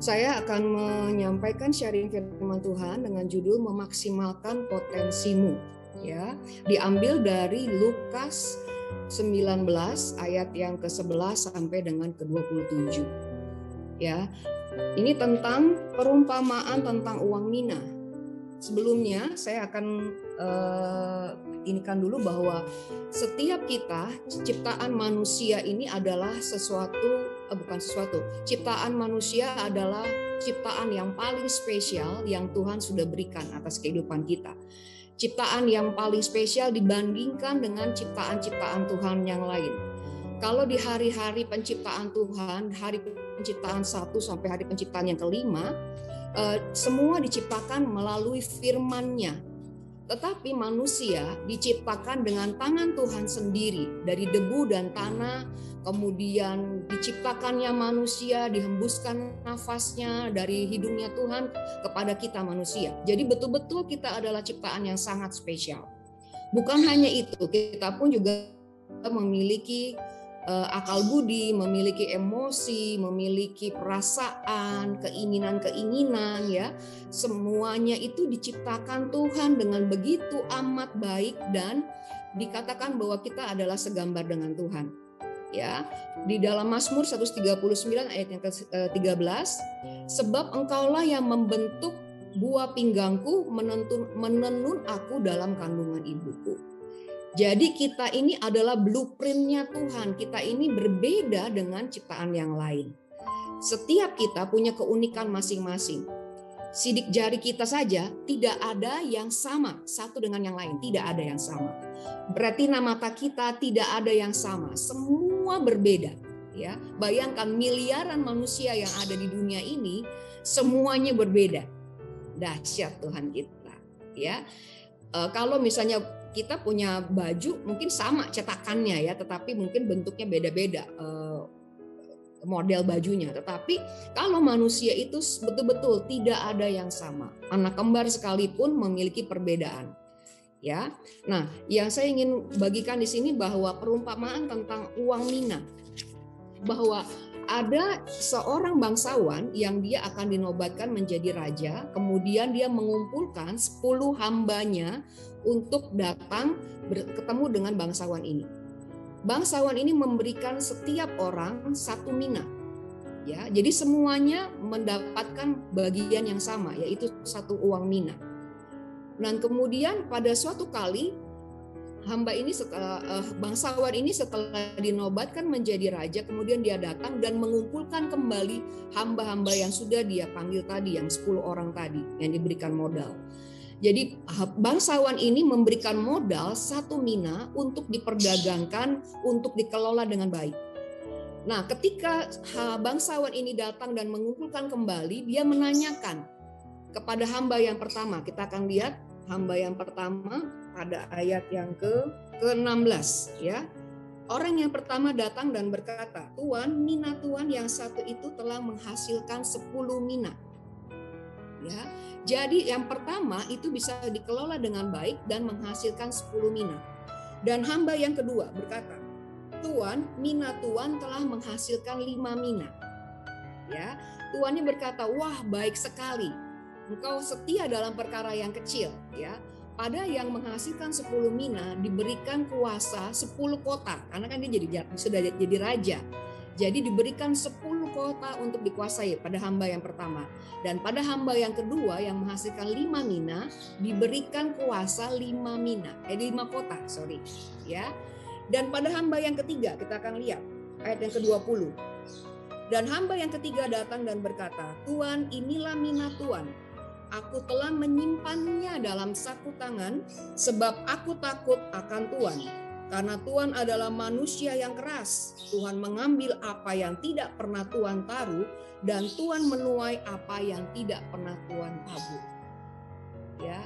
Saya akan menyampaikan sharing firman Tuhan dengan judul memaksimalkan potensimu. Ya, diambil dari Lukas 19 ayat yang ke-11 sampai dengan ke-27. Ya, ini tentang perumpamaan tentang uang mina. Sebelumnya saya akan inikan dulu bahwa setiap kita, ciptaan manusia ini adalah ciptaan manusia adalah ciptaan yang paling spesial yang Tuhan sudah berikan atas kehidupan kita. Ciptaan yang paling spesial dibandingkan dengan ciptaan-ciptaan Tuhan yang lain. Kalau di hari-hari penciptaan Tuhan, hari penciptaan 1 sampai hari penciptaan yang kelima, semua diciptakan melalui firman-Nya. Tetapi manusia diciptakan dengan tangan Tuhan sendiri, dari debu dan tanah, kemudian diciptakannya manusia, dihembuskan nafasnya dari hidungnya Tuhan kepada kita manusia. Jadi betul-betul kita adalah ciptaan yang sangat spesial. Bukan hanya itu, kita pun juga memiliki akal budi, memiliki emosi, memiliki perasaan, keinginan-keinginan, ya. Semuanya itu diciptakan Tuhan dengan begitu amat baik, dan dikatakan bahwa kita adalah segambar dengan Tuhan. Ya, di dalam Mazmur 139 ayat yang ke-13, sebab Engkaulah yang membentuk buah pinggangku, menenun aku dalam kandungan ibuku. Jadi kita ini adalah blueprint-nya Tuhan. Kita ini berbeda dengan ciptaan yang lain. Setiap kita punya keunikan masing-masing. Sidik jari kita saja tidak ada yang sama satu dengan yang lain. Tidak ada yang sama. Retina mata kita tidak ada yang sama. Semua berbeda. Ya, bayangkan miliaran manusia yang ada di dunia ini, semuanya berbeda. Dahsyat Tuhan kita. Ya, kalau misalnya kita punya baju mungkin sama cetakannya, ya, tetapi mungkin bentuknya beda-beda model bajunya. Tetapi kalau manusia itu betul-betul tidak ada yang sama. Anak kembar sekalipun memiliki perbedaan. Ya. Nah, yang saya ingin bagikan di sini bahwa perumpamaan tentang uang mina, bahwa ada seorang bangsawan yang dia akan dinobatkan menjadi raja, kemudian dia mengumpulkan 10 hambanya untuk datang ketemu dengan bangsawan ini. Bangsawan ini memberikan setiap orang 1 mina. Ya, jadi semuanya mendapatkan bagian yang sama, yaitu 1 uang mina. Dan kemudian pada suatu kali bangsawan ini setelah dinobatkan menjadi raja, kemudian dia datang dan mengumpulkan kembali hamba-hamba yang sudah dia panggil tadi, yang 10 orang tadi yang diberikan modal. Jadi bangsawan ini memberikan modal 1 mina untuk diperdagangkan, untuk dikelola dengan baik. Nah, ketika bangsawan ini datang dan mengumpulkan kembali, dia menanyakan kepada hamba yang pertama. Kita akan lihat hamba yang pertama pada ayat yang ke-16, ya. Orang yang pertama datang dan berkata, "Tuan, mina Tuan yang satu itu telah menghasilkan 10 mina." Ya. Jadi yang pertama itu bisa dikelola dengan baik dan menghasilkan 10 mina. Dan hamba yang kedua berkata, "Tuan, mina Tuan telah menghasilkan 5 mina." Ya, tuannya berkata, "Wah, baik sekali. Engkau setia dalam perkara yang kecil." Ya. Pada yang menghasilkan 10 mina diberikan kuasa 10 kota, karena kan dia sudah jadi raja. Jadi diberikan 10 kota untuk dikuasai pada hamba yang pertama. Dan pada hamba yang kedua yang menghasilkan 5 mina diberikan kuasa 5 kota. Ya. Dan pada hamba yang ketiga kita akan lihat ayat yang ke-20. Dan hamba yang ketiga datang dan berkata, "Tuan, inilah mina Tuan. Aku telah menyimpannya dalam saku tangan sebab aku takut akan Tuan. Karena Tuhan adalah manusia yang keras. Tuhan mengambil apa yang tidak pernah Tuhan taruh, dan Tuhan menuai apa yang tidak pernah Tuhan tabur." Ya,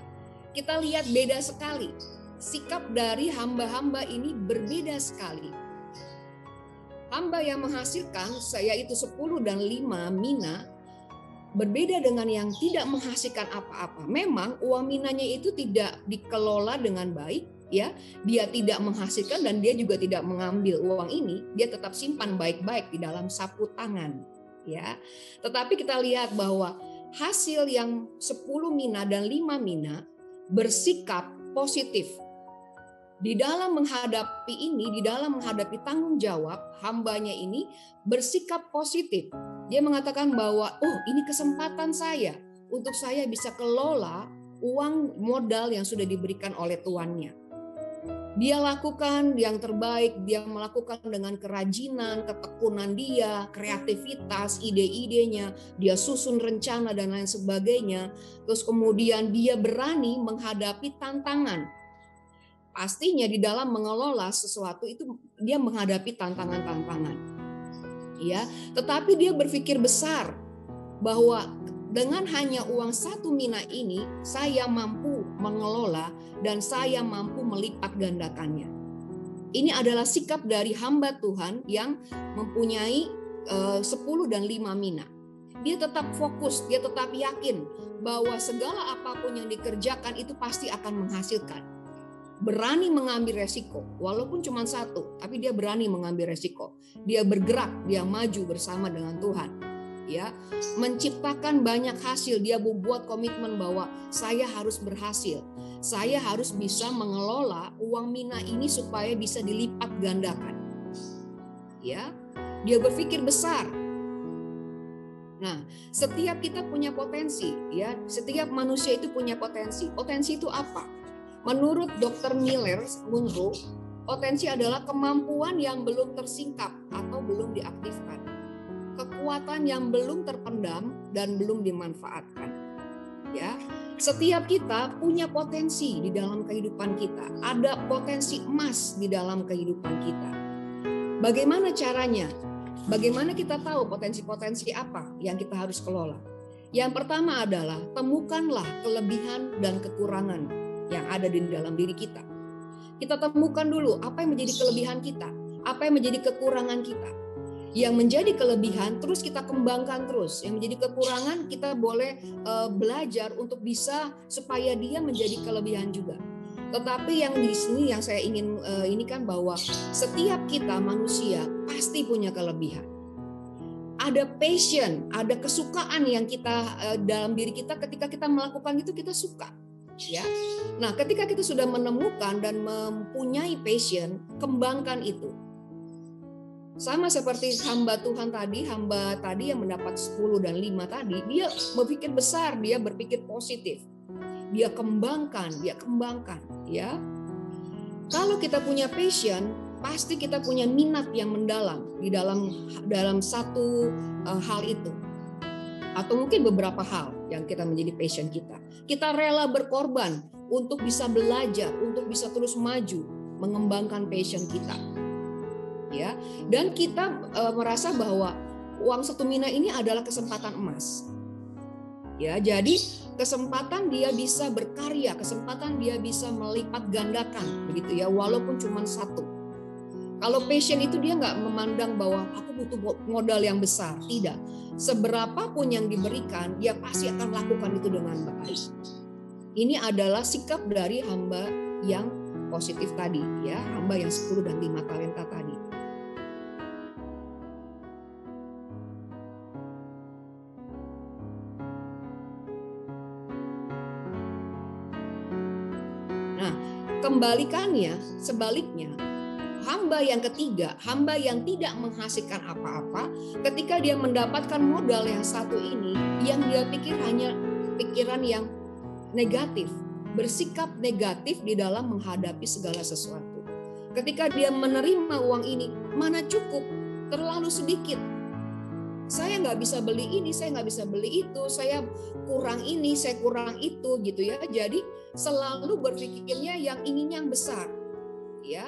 kita lihat beda sekali. Sikap dari hamba-hamba ini berbeda sekali. Hamba yang menghasilkan, yaitu 10 dan 5 mina, berbeda dengan yang tidak menghasilkan apa-apa. Memang uang minanya itu tidak dikelola dengan baik, ya, dia tidak menghasilkan dan dia juga tidak mengambil uang ini, dia tetap simpan baik-baik di dalam sapu tangan, ya. Tetapi kita lihat bahwa hasil yang 10 mina dan 5 mina bersikap positif. Di dalam menghadapi ini, di dalam menghadapi tanggung jawab, hambanya ini bersikap positif. Dia mengatakan bahwa, oh ini kesempatan saya untuk saya bisa kelola uang modal yang sudah diberikan oleh tuannya. Dia lakukan yang terbaik, dia melakukan dengan kerajinan, ketekunan dia, kreativitas, ide-idenya, dia susun rencana dan lain sebagainya. Terus kemudian dia berani menghadapi tantangan. Pastinya di dalam mengelola sesuatu itu dia menghadapi tantangan-tantangan. Ya, tetapi dia berpikir besar bahwa dengan hanya uang 1 mina ini saya mampu mengelola dan saya mampu melipat gandakannya. Ini adalah sikap dari hamba Tuhan yang mempunyai 10 dan 5 mina. Dia tetap fokus, dia tetap yakin bahwa segala apapun yang dikerjakan itu pasti akan menghasilkan. Berani mengambil resiko, walaupun cuma 1, tapi dia berani mengambil resiko. Dia bergerak, dia maju bersama dengan Tuhan. Ya, menciptakan banyak hasil. Dia membuat komitmen bahwa saya harus berhasil. Saya harus bisa mengelola uang mina ini supaya bisa dilipat gandakan. Ya, dia berpikir besar. Nah, setiap kita punya potensi, ya. Setiap manusia itu punya potensi. Potensi itu apa? Menurut Dr. Munro, potensi adalah kemampuan yang belum tersingkap atau belum diaktifkan. Kekuatan yang belum terpendam dan belum dimanfaatkan. Ya, setiap kita punya potensi di dalam kehidupan kita. Ada potensi emas di dalam kehidupan kita. Bagaimana caranya? Bagaimana kita tahu potensi-potensi apa yang kita harus kelola? Yang pertama adalah temukanlah kelebihan dan kekurangan yang ada di dalam diri kita. Kita temukan dulu apa yang menjadi kelebihan kita, apa yang menjadi kekurangan kita. Yang menjadi kelebihan terus kita kembangkan terus. Yang menjadi kekurangan kita boleh belajar untuk bisa supaya dia menjadi kelebihan juga. Tetapi yang di sini yang saya ingin ini kan bahwa setiap kita manusia pasti punya kelebihan. Ada passion, ada kesukaan yang kita dalam diri kita ketika kita melakukan itu kita suka. Ya. Nah, ketika kita sudah menemukan dan mempunyai passion, kembangkan itu. Sama seperti hamba Tuhan tadi, hamba tadi yang mendapat 10 dan 5 tadi, dia berpikir besar, dia berpikir positif. Dia kembangkan, ya. Kalau kita punya passion, pasti kita punya minat yang mendalam di dalam satu hal itu. Atau mungkin beberapa hal yang kita menjadi passion kita. Kita rela berkorban untuk bisa belajar, untuk bisa terus maju, mengembangkan passion kita. Ya, dan kita merasa bahwa uang 1 mina ini adalah kesempatan emas. Ya, jadi kesempatan dia bisa berkarya, kesempatan dia bisa melipat gandakan, begitu ya, walaupun cuma 1. Kalau passion itu dia nggak memandang bahwa aku butuh modal yang besar, tidak. Seberapapun yang diberikan, dia pasti akan lakukan itu dengan baik. Ini adalah sikap dari hamba yang positif tadi, ya, hamba yang 10 dan 5 talenta tadi. Nah, kembalikannya, sebaliknya, hamba yang ketiga, hamba yang tidak menghasilkan apa-apa, ketika dia mendapatkan modal yang 1 ini, yang dia pikir hanya pikiran yang negatif, bersikap negatif di dalam menghadapi segala sesuatu. Ketika dia menerima uang ini, mana cukup, terlalu sedikit. Saya nggak bisa beli ini, saya nggak bisa beli itu, saya kurang ini, saya kurang itu, gitu ya. Jadi selalu berpikirnya yang inginnya yang besar, ya.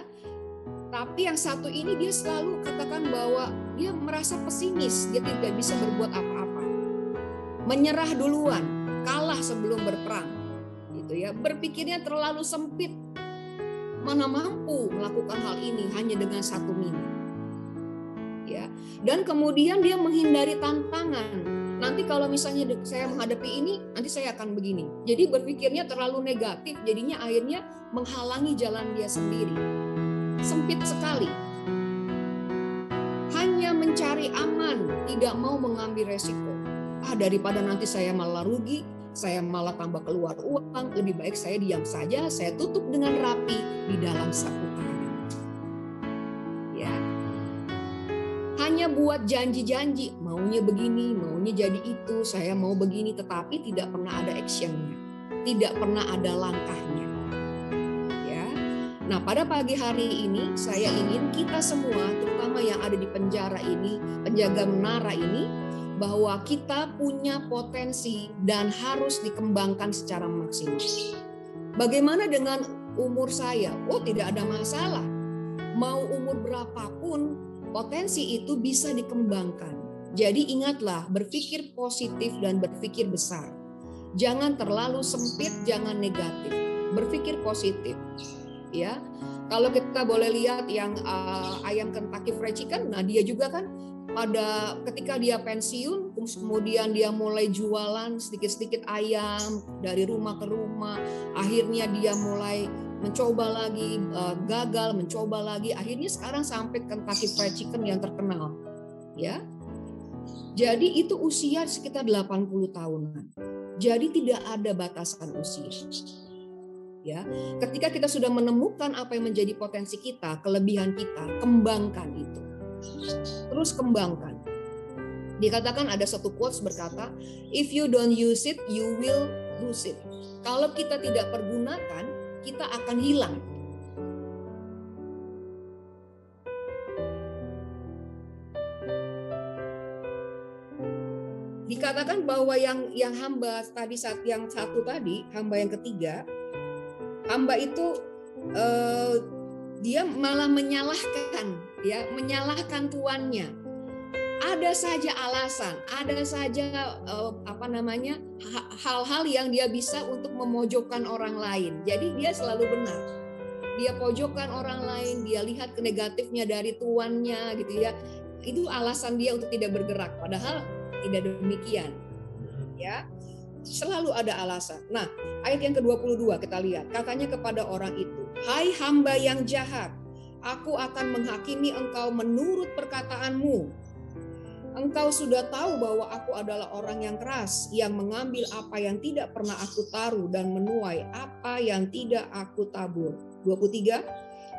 Tapi yang 1 ini dia selalu katakan bahwa dia merasa pesimis, dia tidak bisa berbuat apa-apa. Menyerah duluan, kalah sebelum berperang. Gitu ya. Berpikirnya terlalu sempit. Mana mampu melakukan hal ini hanya dengan 1 mina. Ya. Dan kemudian dia menghindari tantangan. Nanti kalau misalnya saya menghadapi ini, nanti saya akan begini. Jadi berpikirnya terlalu negatif, jadinya akhirnya menghalangi jalan dia sendiri. Sempit sekali. Hanya mencari aman, tidak mau mengambil resiko. Daripada nanti saya malah rugi, saya malah tambah keluar uang, lebih baik saya diam saja, saya tutup dengan rapi di dalam saku tangan. Ya. Hanya buat janji-janji, maunya begini, maunya jadi itu, saya mau begini, tetapi tidak pernah ada actionnya, tidak pernah ada langkahnya. Ya. Nah, pada pagi hari ini saya ingin kita semua, terutama yang ada di penjara ini, penjaga menara ini, bahwa kita punya potensi dan harus dikembangkan secara maksimal. Bagaimana dengan umur saya? Oh, tidak ada masalah. Mau umur berapapun, potensi itu bisa dikembangkan. Jadi ingatlah, berpikir positif dan berpikir besar. Jangan terlalu sempit, jangan negatif. Berpikir positif. Ya, kalau kita boleh lihat yang ayam Kentucky Fried Chicken, nah dia juga kan ketika dia pensiun, kemudian dia mulai jualan sedikit-sedikit ayam dari rumah ke rumah. Akhirnya dia mulai mencoba lagi, gagal, mencoba lagi. Akhirnya sekarang sampai Kentucky Fried Chicken yang terkenal. Ya, jadi itu usia sekitar 80 tahunan. Jadi tidak ada batasan usia. Ya, ketika kita sudah menemukan apa yang menjadi potensi kita, kelebihan kita, kembangkan itu. Terus kembangkan. Dikatakan ada satu quotes berkata, if you don't use it, you will lose it. Kalau kita tidak pergunakan, kita akan hilang. Dikatakan bahwa yang hamba tadi, saat yang satu tadi, hamba yang ketiga, hamba itu dia malah menyalahkan tuannya. Ada saja alasan, ada saja hal-hal yang dia bisa untuk memojokkan orang lain. Jadi dia selalu benar. Dia pojokkan orang lain, dia lihat ke negatifnya dari tuannya gitu ya. Itu alasan dia untuk tidak bergerak, padahal tidak demikian. Ya. Selalu ada alasan. Nah, ayat yang ke-22 kita lihat. Katanya kepada orang itu, "Hai hamba yang jahat, aku akan menghakimi engkau menurut perkataanmu. Engkau sudah tahu bahwa aku adalah orang yang keras, yang mengambil apa yang tidak pernah aku taruh dan menuai apa yang tidak aku tabur." 23.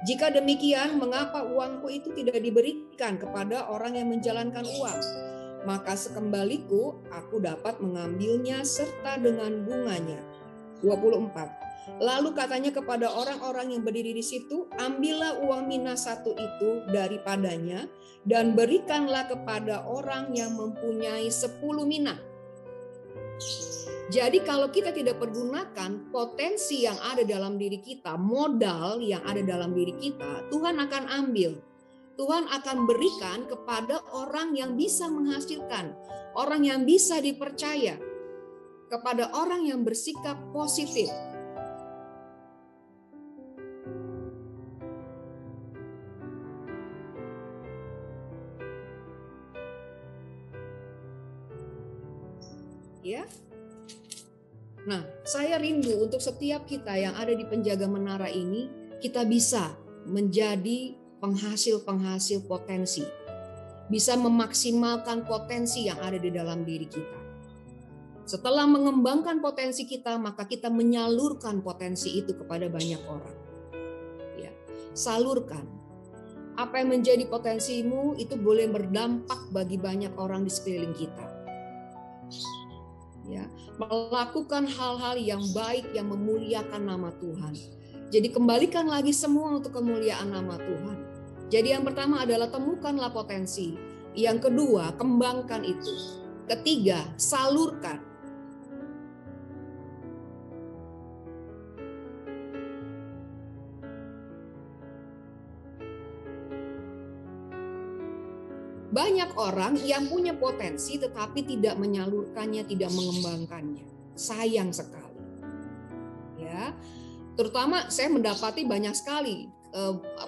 Jika demikian, mengapa uangku itu tidak diberikan kepada orang yang menjalankan uang? Maka sekembaliku aku dapat mengambilnya serta dengan bunganya. 24. Lalu katanya kepada orang-orang yang berdiri di situ, ambillah uang mina satu itu daripadanya dan berikanlah kepada orang yang mempunyai 10 mina. Jadi kalau kita tidak pergunakan potensi yang ada dalam diri kita, modal yang ada dalam diri kita, Tuhan akan ambil. Tuhan akan berikan kepada orang yang bisa menghasilkan, orang yang bisa dipercaya, kepada orang yang bersikap positif. Ya. Nah, saya rindu untuk setiap kita yang ada di penjaga menara ini, kita bisa menjadi penghasil-penghasil potensi, bisa memaksimalkan potensi yang ada di dalam diri kita. Setelah mengembangkan potensi kita, maka kita menyalurkan potensi itu kepada banyak orang. Ya, salurkan. Apa yang menjadi potensimu itu boleh berdampak bagi banyak orang di sekeliling kita. Ya, melakukan hal-hal yang baik yang memuliakan nama Tuhan. Jadi kembalikan lagi semua untuk kemuliaan nama Tuhan. Jadi yang pertama adalah temukanlah potensi. Yang kedua, kembangkan itu. Ketiga, salurkan. Banyak orang yang punya potensi tetapi tidak menyalurkannya, tidak mengembangkannya. Sayang sekali. Ya. Terutama saya mendapati banyak sekali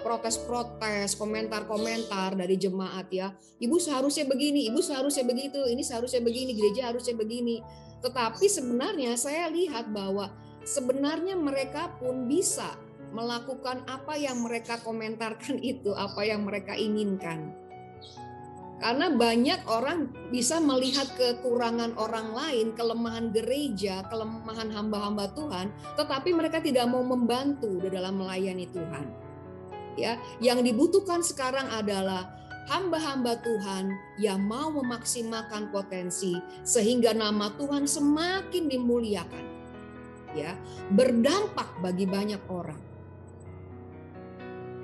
protes-protes, komentar-komentar dari jemaat ya. Ibu seharusnya begini, ibu seharusnya begitu, ini seharusnya begini, gereja harusnya begini. Tetapi sebenarnya saya lihat bahwa sebenarnya mereka pun bisa melakukan apa yang mereka komentarkan itu, apa yang mereka inginkan. Karena banyak orang bisa melihat kekurangan orang lain, kelemahan gereja, kelemahan hamba-hamba Tuhan, tetapi mereka tidak mau membantu di dalam melayani Tuhan. Ya, yang dibutuhkan sekarang adalah hamba-hamba Tuhan yang mau memaksimalkan potensi sehingga nama Tuhan semakin dimuliakan. Ya, berdampak bagi banyak orang.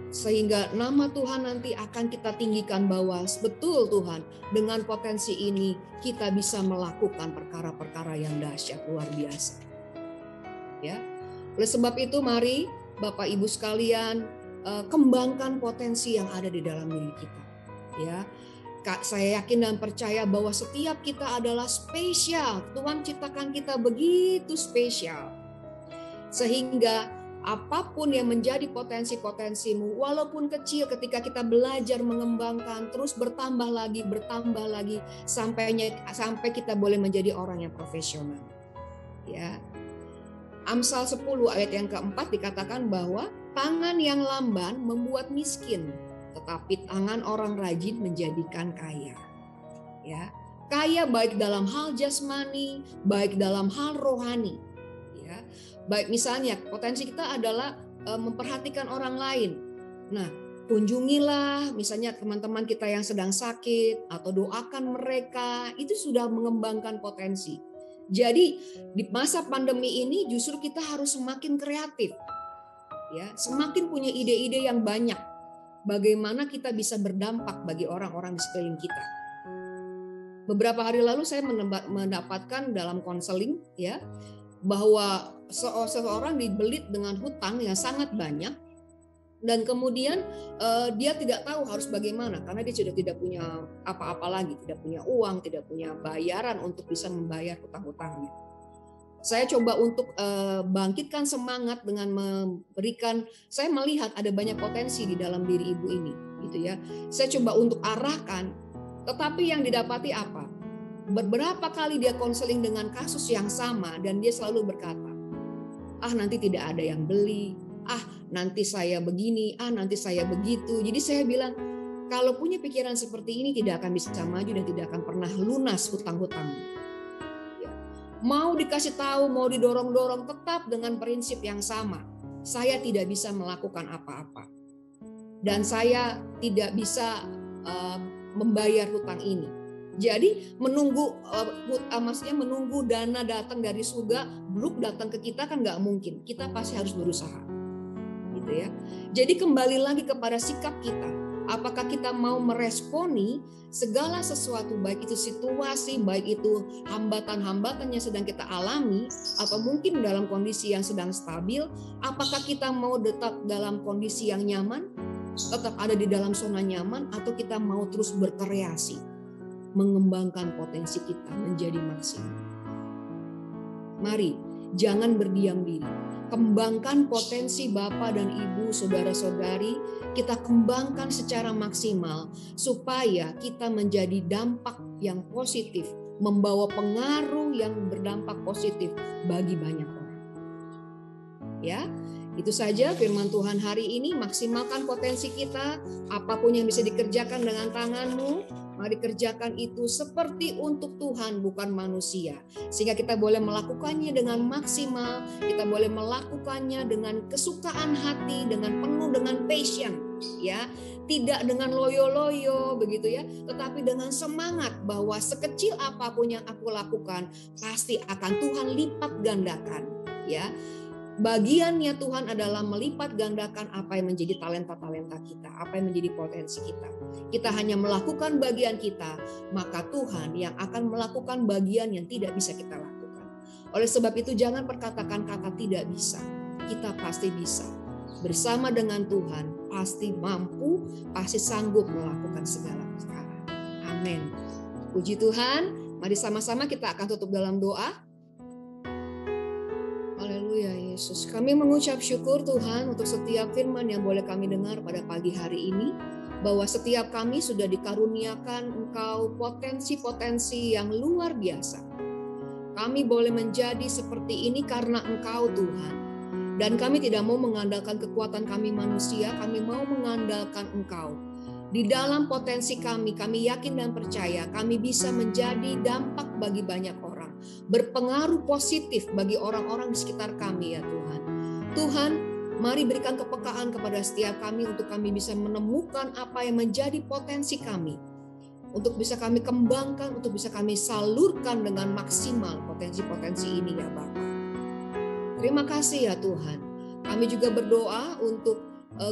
Sehingga nama Tuhan nanti akan kita tinggikan bahwa betul Tuhan, dengan potensi ini kita bisa melakukan perkara-perkara yang dahsyat luar biasa. Ya. Oleh sebab itu mari Bapak Ibu sekalian kembangkan potensi yang ada di dalam diri kita. Ya. Saya yakin dan percaya bahwa setiap kita adalah spesial. Tuhan ciptakan kita begitu spesial. Sehingga apapun yang menjadi potensi-potensimu, walaupun kecil, ketika kita belajar mengembangkan, terus bertambah lagi, sampai kita boleh menjadi orang yang profesional. Ya. Amsal 10 ayat yang keempat dikatakan bahwa tangan yang lamban membuat miskin, tetapi tangan orang rajin menjadikan kaya. Ya. Kaya baik dalam hal jasmani, baik dalam hal rohani. Ya. Baik misalnya potensi kita adalah memperhatikan orang lain. Nah, kunjungilah misalnya teman-teman kita yang sedang sakit atau doakan mereka, itu sudah mengembangkan potensi. Jadi di masa pandemi ini justru kita harus semakin kreatif. Ya, semakin punya ide-ide yang banyak. Bagaimana kita bisa berdampak bagi orang-orang di sekeliling kita. Beberapa hari lalu saya mendapatkan dalam konseling ya, bahwa seseorang dibelit dengan hutang yang sangat banyak dan kemudian dia tidak tahu harus bagaimana karena dia sudah tidak punya apa-apa lagi, tidak punya uang, tidak punya bayaran untuk bisa membayar hutang-hutangnya. Saya coba untuk bangkitkan semangat dengan memberikan, saya melihat ada banyak potensi di dalam diri ibu ini, gitu ya. Saya coba untuk arahkan, tetapi yang didapati apa? Beberapa kali dia konseling dengan kasus yang sama dan dia selalu berkata, nanti tidak ada yang beli, nanti saya begini, nanti saya begitu. Jadi saya bilang, kalau punya pikiran seperti ini tidak akan bisa maju dan tidak akan pernah lunas hutang-hutang. Ya. Mau dikasih tahu, mau didorong-dorong, tetap dengan prinsip yang sama. Saya tidak bisa melakukan apa-apa. Dan saya tidak bisa membayar hutang ini. Jadi menunggu menunggu dana datang dari surga, bluk datang ke kita kan nggak mungkin. Kita pasti harus berusaha, gitu ya. Jadi kembali lagi kepada sikap kita. Apakah kita mau meresponi segala sesuatu, baik itu situasi, baik itu hambatan-hambatan yang sedang kita alami, atau mungkin dalam kondisi yang sedang stabil. Apakah kita mau tetap dalam kondisi yang nyaman, tetap ada di dalam zona nyaman, atau kita mau terus berkreasi, mengembangkan potensi kita menjadi maksimal. Mari, jangan berdiam diri. Kembangkan potensi Bapak dan Ibu, saudara-saudari, kita kembangkan secara maksimal supaya kita menjadi dampak yang positif, membawa pengaruh yang berdampak positif bagi banyak orang. Ya, itu saja firman Tuhan hari ini. Maksimalkan potensi kita, apapun yang bisa dikerjakan dengan tanganmu, mari kerjakan itu seperti untuk Tuhan, bukan manusia. Sehingga kita boleh melakukannya dengan maksimal, kita boleh melakukannya dengan kesukaan hati, dengan penuh dengan passion, ya. Tidak dengan loyo-loyo begitu ya, tetapi dengan semangat bahwa sekecil apapun yang aku lakukan pasti akan Tuhan lipat gandakan, ya. Bagiannya Tuhan adalah melipat gandakan apa yang menjadi talenta-talenta kita, apa yang menjadi potensi kita. Kita hanya melakukan bagian kita, maka Tuhan yang akan melakukan bagian yang tidak bisa kita lakukan. Oleh sebab itu jangan perkatakan kata tidak bisa. Kita pasti bisa. Bersama dengan Tuhan pasti mampu, pasti sanggup melakukan segala perkara. Amin. Puji Tuhan. Mari sama-sama kita akan tutup dalam doa. Haleluya Yesus. Kami mengucap syukur Tuhan untuk setiap firman yang boleh kami dengar pada pagi hari ini. Bahwa setiap kami sudah dikaruniakan Engkau potensi-potensi yang luar biasa. Kami boleh menjadi seperti ini karena Engkau Tuhan. Dan kami tidak mau mengandalkan kekuatan kami manusia, kami mau mengandalkan Engkau. Di dalam potensi kami yakin dan percaya kami bisa menjadi dampak bagi banyak orang, berpengaruh positif bagi orang-orang di sekitar kami ya Tuhan. Tuhan, mari berikan kepekaan kepada setiap kami untuk kami bisa menemukan apa yang menjadi potensi kami, untuk bisa kami kembangkan, untuk bisa kami salurkan dengan maksimal potensi-potensi ini ya Bapa. Terima kasih ya Tuhan. Kami juga berdoa untuk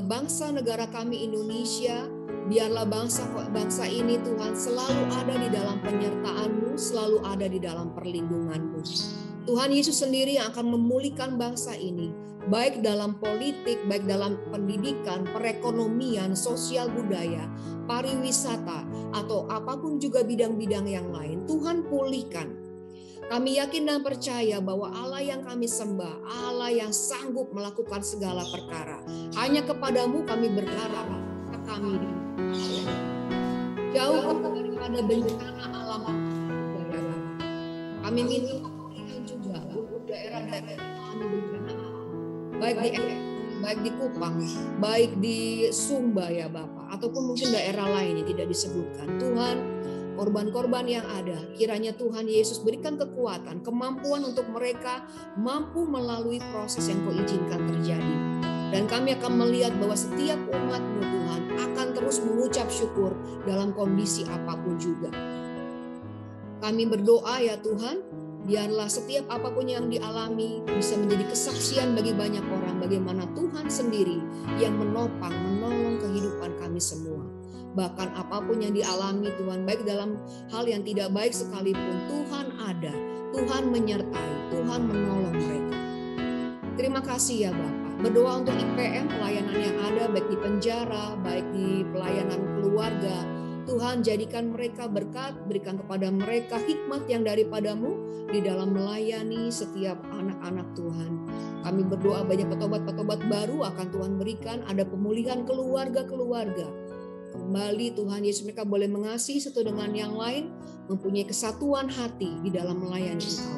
bangsa negara kami Indonesia. Biarlah bangsa ini Tuhan selalu ada di dalam penyertaan-Mu, selalu ada di dalam perlindungan-Mu. Tuhan Yesus sendiri yang akan memulihkan bangsa ini, baik dalam politik, baik dalam pendidikan, perekonomian, sosial budaya, pariwisata, atau apapun juga bidang-bidang yang lain. Tuhan pulihkan. Kami yakin dan percaya bahwa Allah yang kami sembah, Allah yang sanggup melakukan segala perkara. Hanya kepadamu kami berharap, kami jauh daripada bencana alam. Kami minta pemulihan juga untuk daerah-daerah yang mengalami bencana alam, baik di Kupang, baik di Sumba ya Bapak, ataupun mungkin daerah lain yang tidak disebutkan. Tuhan, korban-korban yang ada, kiranya Tuhan Yesus berikan kekuatan, kemampuan untuk mereka mampu melalui proses yang Kau izinkan terjadi. Dan kami akan melihat bahwa setiap umat-Mu Tuhan akan terus mengucap syukur dalam kondisi apapun juga. Kami berdoa ya Tuhan, biarlah setiap apapun yang dialami bisa menjadi kesaksian bagi banyak orang bagaimana Tuhan sendiri yang menopang, menolong kehidupan kami semua. Bahkan apapun yang dialami Tuhan, baik dalam hal yang tidak baik sekalipun, Tuhan ada, Tuhan menyertai, Tuhan menolong mereka. Terima kasih ya Bapak. Berdoa untuk IPM, pelayanan yang ada baik di penjara, baik di pelayanan keluarga. Tuhan jadikan mereka berkat, berikan kepada mereka hikmat yang daripada-Mu di dalam melayani setiap anak-anak Tuhan. Kami berdoa banyak petobat-petobat baru akan Tuhan berikan, ada pemulihan keluarga-keluarga. Kembali Tuhan Yesus mereka boleh mengasihi satu dengan yang lain, mempunyai kesatuan hati di dalam melayani Engkau.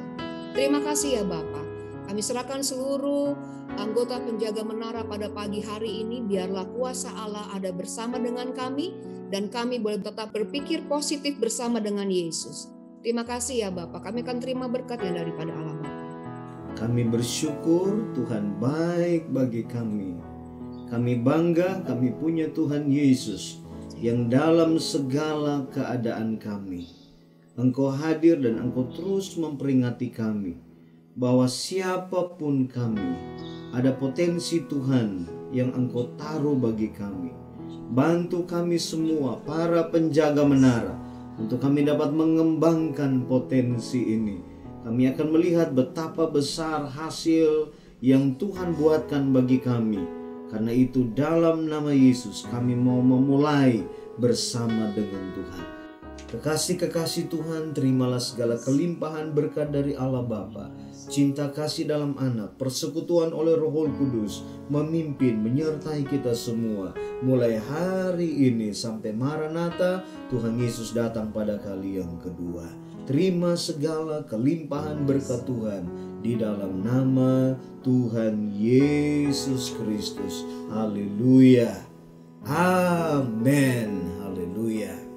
Terima kasih ya Bapak. Kami serahkan seluruh anggota penjaga menara pada pagi hari ini, biarlah kuasa Allah ada bersama dengan kami, dan kami boleh tetap berpikir positif bersama dengan Yesus. Terima kasih ya Bapak, kami akan terima berkat yang daripada Allah Bapa. Kami bersyukur Tuhan baik bagi kami. Kami bangga kami punya Tuhan Yesus yang dalam segala keadaan kami. Engkau hadir dan Engkau terus memperingati kami bahwa siapapun kami, ada potensi Tuhan yang Engkau taruh bagi kami. Bantu kami semua, para penjaga menara, untuk kami dapat mengembangkan potensi ini. Kami akan melihat betapa besar hasil yang Tuhan buatkan bagi kami. Karena itu dalam nama Yesus kami mau memulai bersama dengan Tuhan. Kekasih-kekasih Tuhan, terimalah segala kelimpahan berkat dari Allah Bapa, cinta kasih dalam Anak, persekutuan oleh Roh Kudus, memimpin, menyertai kita semua. Mulai hari ini sampai Maranatha, Tuhan Yesus datang pada kali yang kedua. Terima segala kelimpahan berkat Tuhan di dalam nama Tuhan Yesus Kristus. Haleluya. Amin. Haleluya.